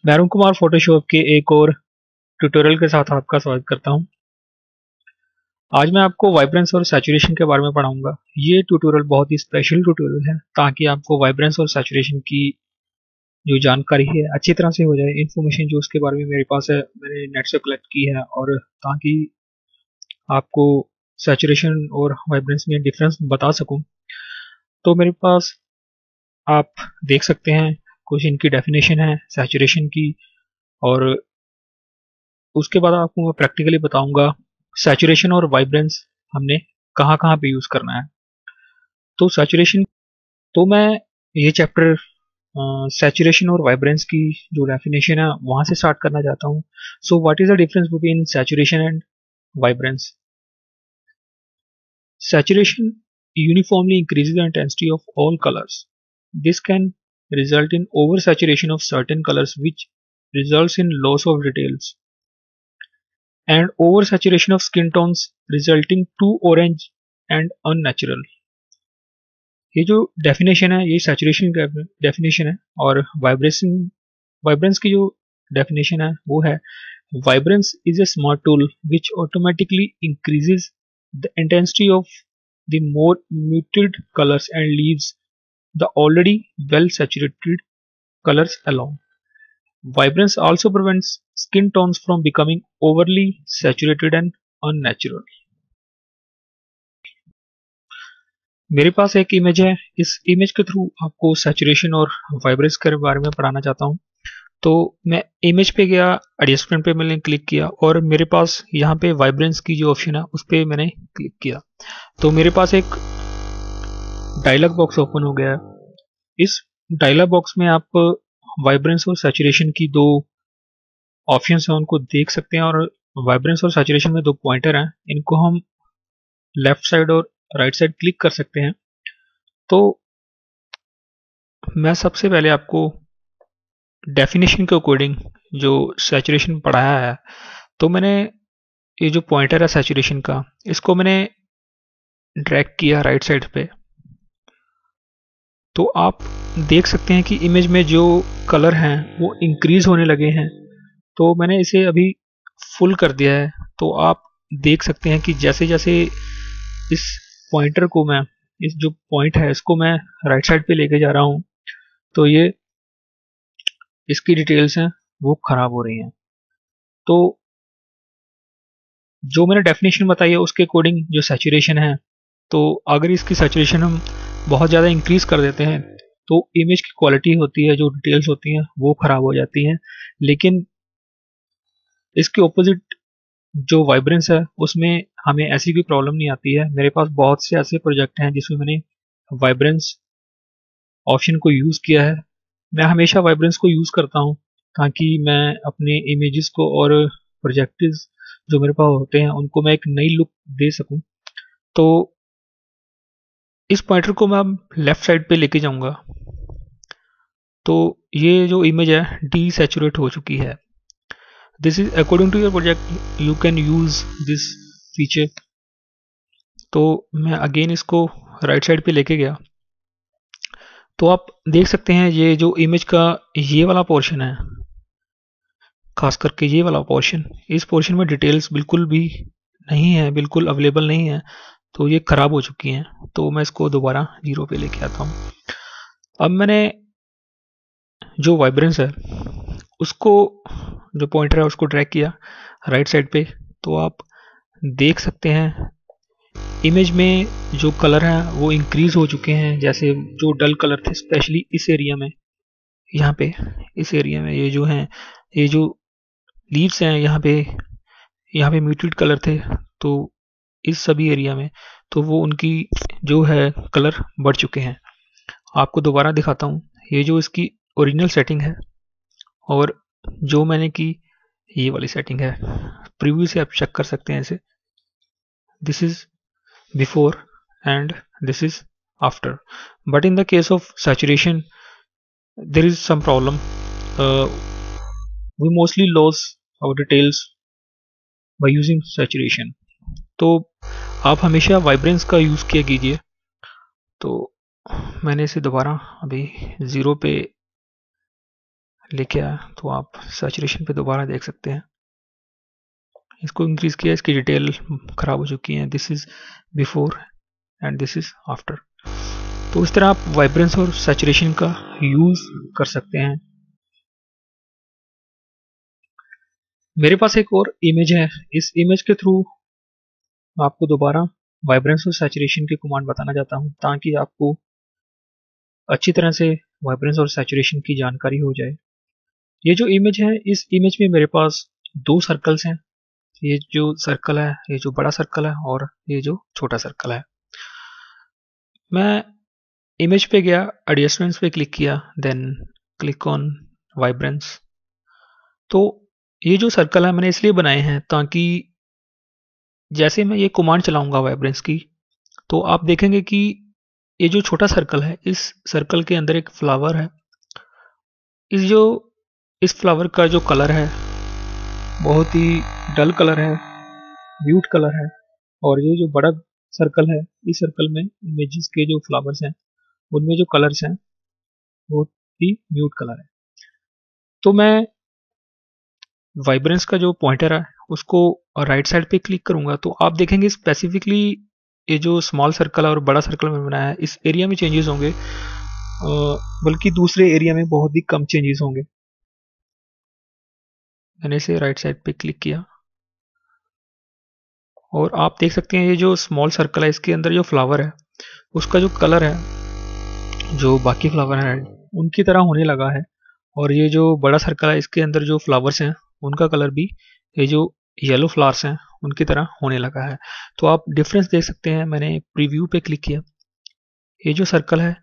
मैं अरुण कुमार फोटोशॉप के एक और ट्यूटोरियल के साथ आपका स्वागत करता हूं। आज मैं आपको वाइब्रेंस और सैचुरेशन के बारे में पढ़ाऊंगा। ये ट्यूटोरियल बहुत ही स्पेशल ट्यूटोरियल है ताकि आपको वाइब्रेंस और सैचुरेशन की जो जानकारी है अच्छी तरह से हो जाए। इन्फॉर्मेशन जो उसके बारे में मेरे पास है मैंने नेट से कलेक्ट की है, और ताकि आपको सैचुरेशन और वाइब्रेंस में डिफरेंस बता सकूं। तो मेरे पास आप देख सकते हैं कुछ इनकी डेफिनेशन है सैचुरेशन की, और उसके बाद आपको मैं प्रैक्टिकली बताऊंगा सैचुरेशन और वाइब्रेंस हमने कहाँ कहाँ पे यूज करना है। तो सैचुरेशन, तो मैं ये चैप्टर सैचुरेशन और वाइब्रेंस की जो डेफिनेशन है वहां से स्टार्ट करना चाहता हूँ। So what is the difference between saturation and vibrance? Saturation uniformly increases the intensity of all colors. This can result in oversaturation of certain colors, which results in loss of details, and oversaturation of skin tones resulting too orange and unnatural. ये जो definition है ये saturation का definition है, और vibrance की जो definition है वो है vibrance is a smart tool which automatically increases the intensity of the more muted colors and leaves the already well saturated colors alone. Vibrance also prevents skin tones from becoming overly saturated and unnatural. मेरे पास एक image है, इस image के through आपको saturation और vibrance के बारे में पढ़ाना चाहता हूँ। तो मैं इमेज पे गया, एडजस्टमेंट पे मैंने क्लिक किया, और मेरे पास यहाँ पे वाइब्रेंस की जो ऑप्शन है उस पर मैंने क्लिक किया। तो मेरे पास एक डायलॉग बॉक्स ओपन हो गया है। इस डायलॉग बॉक्स में आप वाइब्रेंस और सैचुरेशन की दो ऑप्शंस हैं उनको देख सकते हैं, और वाइब्रेंस और सैचुरेशन में दो पॉइंटर हैं, इनको हम लेफ्ट साइड और राइट साइड क्लिक कर सकते हैं। तो मैं सबसे पहले आपको डेफिनेशन के अकॉर्डिंग जो सैचुरेशन पढ़ाया है, तो मैंने ये जो पॉइंटर है सैचुरेशन का, इसको मैंने ड्रैग किया राइट साइड पे। तो आप देख सकते हैं कि इमेज में जो कलर हैं वो इंक्रीज होने लगे हैं। तो मैंने इसे अभी फुल कर दिया है। तो आप देख सकते हैं कि जैसे जैसे इस पॉइंटर को मैं, इस जो पॉइंट है इसको मैं राइट साइड पे लेके जा रहा हूँ, तो ये इसकी डिटेल्स हैं वो खराब हो रही हैं। तो जो मैंने डेफिनेशन बताई है उसके अकॉर्डिंग जो सैचुरेशन है, तो अगर इसकी सैचुरेशन हम बहुत ज़्यादा इंक्रीज कर देते हैं तो इमेज की क्वालिटी होती है, जो डिटेल्स होती हैं वो खराब हो जाती हैं। लेकिन इसके ऑपोजिट जो वाइब्रेंस है उसमें हमें ऐसी कोई प्रॉब्लम नहीं आती है। मेरे पास बहुत से ऐसे प्रोजेक्ट हैं जिसमें मैंने वाइब्रेंस ऑप्शन को यूज़ किया है। मैं हमेशा वाइब्रेंस को यूज़ करता हूँ ताकि मैं अपने इमेजेस को और प्रोजेक्ट्स जो मेरे पास होते हैं उनको मैं एक नई लुक दे सकूं। तो इस पॉइंटर को मैं अब लेफ्ट साइड पे लेके जाऊंगा, तो ये जो इमेज है डीसैचुरेट हो चुकी है। This is according to your project you can use this feature. तो मैं अगेन इसको राइट साइड पे लेके गया, तो आप देख सकते हैं ये जो इमेज का ये वाला पोर्शन है, खास करके ये वाला पोर्शन, इस पोर्शन में डिटेल्स बिल्कुल भी नहीं है, बिल्कुल अवेलेबल नहीं है। तो ये खराब हो चुकी हैं। तो मैं इसको दोबारा जीरो पे लेके आता हूँ। अब मैंने जो वाइब्रेंस है उसको, जो पॉइंटर है उसको ड्रैग किया राइट साइड पे। तो आप देख सकते हैं इमेज में जो कलर हैं वो इंक्रीज हो चुके हैं। जैसे जो डल कलर थे स्पेशली इस एरिया में, यहाँ पे इस एरिया में ये जो हैं, ये जो लीव्स हैं यहाँ पे म्यूटेड कलर थे। तो इस सभी एरिया में तो वो उनकी जो है कलर बढ़ चुके हैं। आपको दोबारा दिखाता हूँ, ये जो इसकी ओरिजिनल सेटिंग है और जो मैंने की ये वाली सेटिंग है, प्रीव्यू से आप चेक कर सकते हैं इसे। This is before and this is after, but in the case of saturation there is some problem. We mostly lose our details by using saturation. तो आप हमेशा वाइब्रेंस का यूज़ किया कीजिए। तो मैंने इसे दोबारा अभी ज़ीरो पे लेके आया, तो आप सैचुरेशन पे दोबारा देख सकते हैं। इसको इंक्रीज किया, इसकी डिटेल खराब हो चुकी है। This is before and this is after. तो इस तरह आप वाइब्रेंस और सैचुरेशन का यूज कर सकते हैं। मेरे पास एक और इमेज है। इस इमेज के थ्रू आपको दोबारा वाइब्रेंस और सैचुरेशन के कमांड बताना चाहता हूं, ताकि आपको अच्छी तरह से वाइब्रेंस और सैचुरेशन की जानकारी हो जाए। ये जो इमेज है, इस इमेज में मेरे पास दो सर्कल्स हैं। ये जो सर्कल है, ये जो बड़ा सर्कल है, और ये जो छोटा सर्कल है। मैं इमेज पे गया, एडजस्टमेंट्स पे क्लिक किया, देन क्लिक ऑन वाइब्रेंस। तो ये जो सर्कल है मैंने इसलिए बनाए हैं ताकि जैसे मैं ये कमांड चलाऊंगा वाइब्रेंस की, तो आप देखेंगे कि ये जो छोटा सर्कल है, इस सर्कल के अंदर एक फ्लावर है। इस फ्लावर का जो कलर है बहुत ही डल कलर है, म्यूट कलर है। और ये जो बड़ा सर्कल है, इस सर्कल में इमेजेस के जो फ्लावर्स हैं उनमें जो कलर्स हैं बहुत ही म्यूट कलर है। तो मैं वाइब्रेंस का जो पॉइंटर है उसको राइट साइड पे क्लिक करूंगा, तो आप देखेंगे स्पेसिफिकली ये जो स्मॉल सर्कल है और बड़ा सर्कल में बनाया है, इस एरिया में चेंजेस होंगे, बल्कि दूसरे एरिया में बहुत ही कम चेंजेस होंगे। मैंने इसे राइट साइड पे क्लिक किया और आप देख सकते हैं ये जो स्मॉल सर्कल है इसके अंदर जो फ्लावर है उसका जो कलर है, जो बाकी फ्लावर है उनकी तरह होने लगा है। और ये जो बड़ा सर्कल है इसके अंदर जो फ्लावर्स हैं उनका कलर भी ये जो येलो फ्लावर्स हैं उनकी तरह होने लगा है। तो आप डिफरेंस देख सकते हैं। मैंने प्रीव्यू पे क्लिक किया, ये जो सर्कल है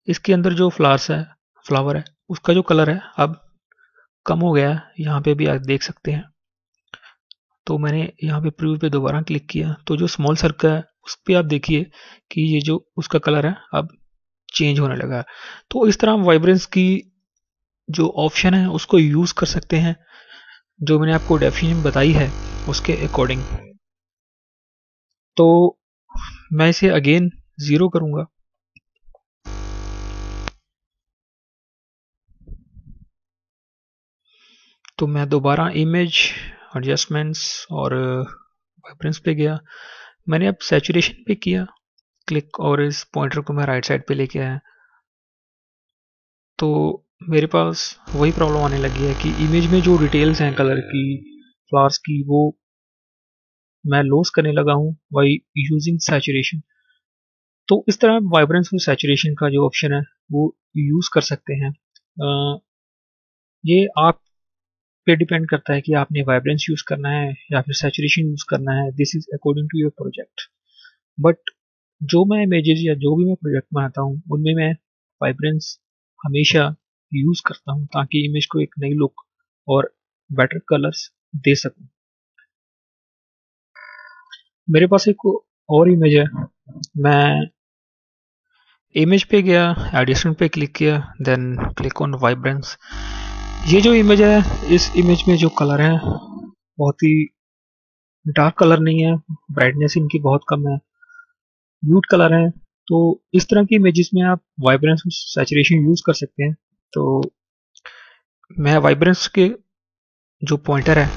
इसके अंदर जो फ्लावर है उसका जो कलर है अब कम हो गया है, यहाँ पे भी आप देख सकते हैं। तो मैंने यहाँ पे प्रीव्यू पे दोबारा क्लिक किया, तो जो स्मॉल सर्कल है उस पर आप देखिए कि ये जो उसका कलर है अब चेंज होने लगा है। तो इस तरह हम वाइब्रेंस की जो ऑप्शन है उसको यूज कर सकते हैं, जो मैंने आपको डेफिनेशन बताई है उसके अकॉर्डिंग। तो मैं इसे अगेन जीरो करूंगा। तो मैं दोबारा इमेज, एडजस्टमेंट्स और वाइब्रेंस पे गया। मैंने अब सैचुरेशन पे किया क्लिक और इस पॉइंटर को मैं राइट साइड पे लेके आया। तो मेरे पास वही प्रॉब्लम आने लगी है कि इमेज में जो डिटेल्स हैं कलर की, फ्लावर्स की, वो मैं लॉस करने लगा हूँ बाई यूजिंग सैचुरेशन। तो इस तरह वाइब्रेंस और सैचुरेशन का जो ऑप्शन है वो यूज कर सकते हैं। ये आप पे डिपेंड करता है कि आपने वाइब्रेंस यूज करना है या फिर सैचुरेशन यूज करना है। This is according to your project. But जो मैं इमेजेस या जो भी मैं प्रोजेक्ट बनाता हूँ उनमें मैं वाइब्रेंस हमेशा यूज करता हूँ ताकि इमेज को एक नई लुक और बेटर कलर्स दे सकूं। मेरे पास एक और इमेज है। मैं इमेज पे गया, एडिशन पे क्लिक किया, देन क्लिक ऑन वाइब्रेंस। ये जो इमेज है, इस इमेज में जो कलर है बहुत ही डार्क कलर नहीं है, ब्राइटनेस इनकी बहुत कम है, म्यूट कलर है। तो इस तरह की इमेजेस में आप वाइब्रेंस और सैचुरेशन यूज कर सकते हैं। तो मैं वाइब्रेंस के जो पॉइंटर है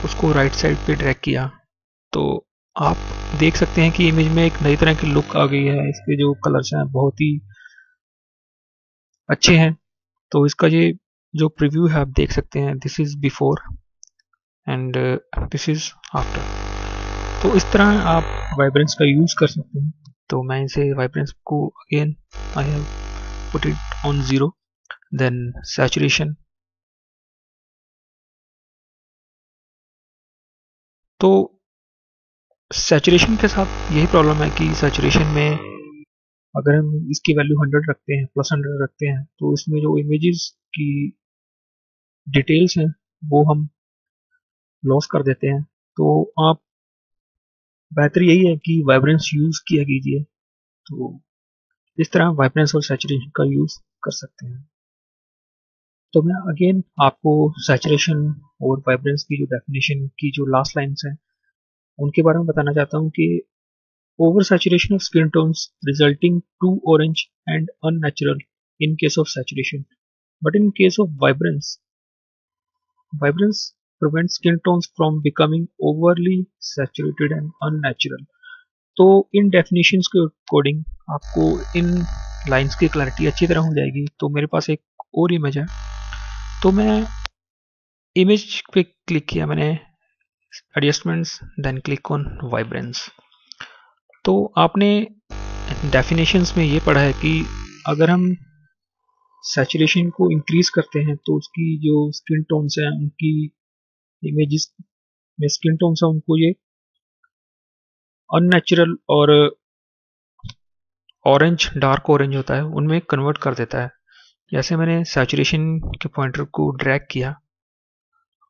उसको राइट साइड पे ड्रैग किया, तो आप देख सकते हैं कि इमेज में एक नई तरह की लुक आ गई है। इसके जो कलर्स हैं बहुत ही अच्छे हैं। तो इसका ये जो प्रीव्यू है आप देख सकते हैं, this is before and this is after. तो इस तरह आप वाइब्रेंस का यूज कर सकते हैं। तो मैं इसे वाइब्रेंस को again I have put it on zero, then saturation. तो सैचुरेशन के साथ यही प्रॉब्लम है कि सैचुरेशन में अगर हम इसकी वैल्यू 100 रखते हैं, प्लस 100 रखते हैं, तो इसमें जो इमेजेस की डिटेल्स हैं वो हम लॉस कर देते हैं। तो आप बेहतर यही है कि वाइब्रेंस यूज किया कीजिए। तो इस तरह वाइब्रेंस और सैचुरेशन का यूज कर सकते हैं। तो मैं अगेन आपको सैचुरेशन और वाइब्रेंस की जो डेफिनेशन की जो लास्ट लाइन्स हैं उनके बारे में बताना चाहता हूँ कि over saturation of skin tones resulting to orange and unnatural in case of saturation, but in case of vibrance vibrance prevents skin tones from becoming overly saturated and unnatural। तो इन definitions के अकॉर्डिंग आपको इन lines की clarity अच्छी तरह हो जाएगी। तो मेरे पास एक और इमेज है, तो मैं इमेज पे क्लिक किया मैंने, adjustments, then click on vibrance. तो आपने डेफिनेशंस में ये पढ़ा है कि अगर हम सैचुरेशन को इंक्रीज करते हैं तो उसकी जो स्किन टोन्स हैं, उनकी इमेजेस में स्किन टोन्स हैं, उनको ये अननेचुरल और ऑरेंज, डार्क ऑरेंज होता है, उनमें कन्वर्ट कर देता है। जैसे मैंने सैचुरेशन के पॉइंटर को ड्रैग किया,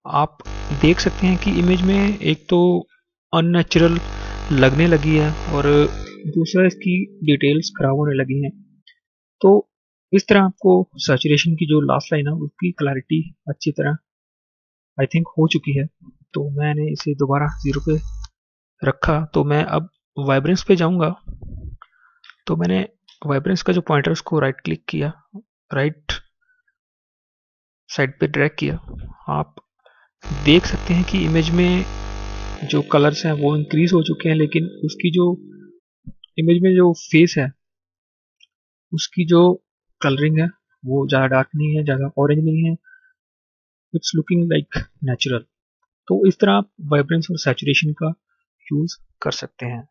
आप देख सकते हैं कि इमेज में एक तो अननेचुरल लगने लगी है और दूसरा इसकी डिटेल्स खराब होने लगी हैं। तो इस तरह आपको सैचुरेशन की जो लास्ट लाइन है उसकी क्लैरिटी अच्छी तरह आई थिंक हो चुकी है। तो मैंने इसे दोबारा 0 पे रखा। तो मैं अब वाइब्रेंस पे जाऊंगा। तो मैंने वाइब्रेंस का जो पॉइंटर उसको राइट क्लिक किया, राइट साइड पे ड्रैग किया। आप देख सकते हैं कि इमेज में जो कलर्स हैं वो इंक्रीज हो चुके हैं, लेकिन उसकी जो इमेज में जो फेस है उसकी जो कलरिंग है वो ज़्यादा डार्क नहीं है, ज़्यादा ऑरेंज नहीं है, इट्स लुकिंग लाइक नेचुरल। तो इस तरह आप वाइब्रेंस और सैचुरेशन का यूज कर सकते हैं।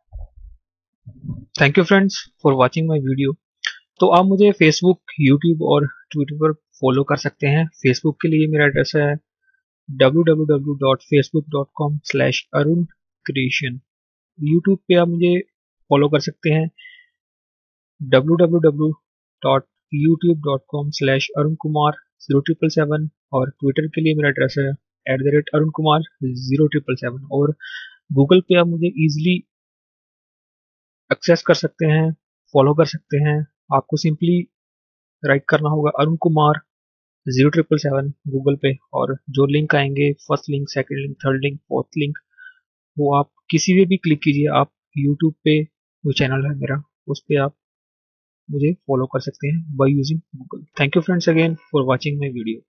Thank you friends for watching my video. तो आप मुझे फेसबुक, यूट्यूब और ट्विटर पर फॉलो कर सकते हैं। फेसबुक के लिए मेरा एड्रेस है www.facebook.com/arun creation। यूट्यूब पे आप मुझे फॉलो कर सकते हैं www.youtube.com/arunkumar0777। और ट्विटर के लिए मेरा एड्रेस है @arunkumar0777। और गूगल पे आप मुझे ईजिली एक्सेस कर सकते हैं, फॉलो कर सकते हैं। आपको सिंपली राइट करना होगा अरुण कुमार 0777 गूगल पे, और जो लिंक आएंगे, first link, second link, third link, fourth link, वो आप किसी पे भी क्लिक कीजिए। आप यूट्यूब पे जो चैनल है मेरा, उस पे आप मुझे फॉलो कर सकते हैं by using Google. Thank you friends again for watching my video.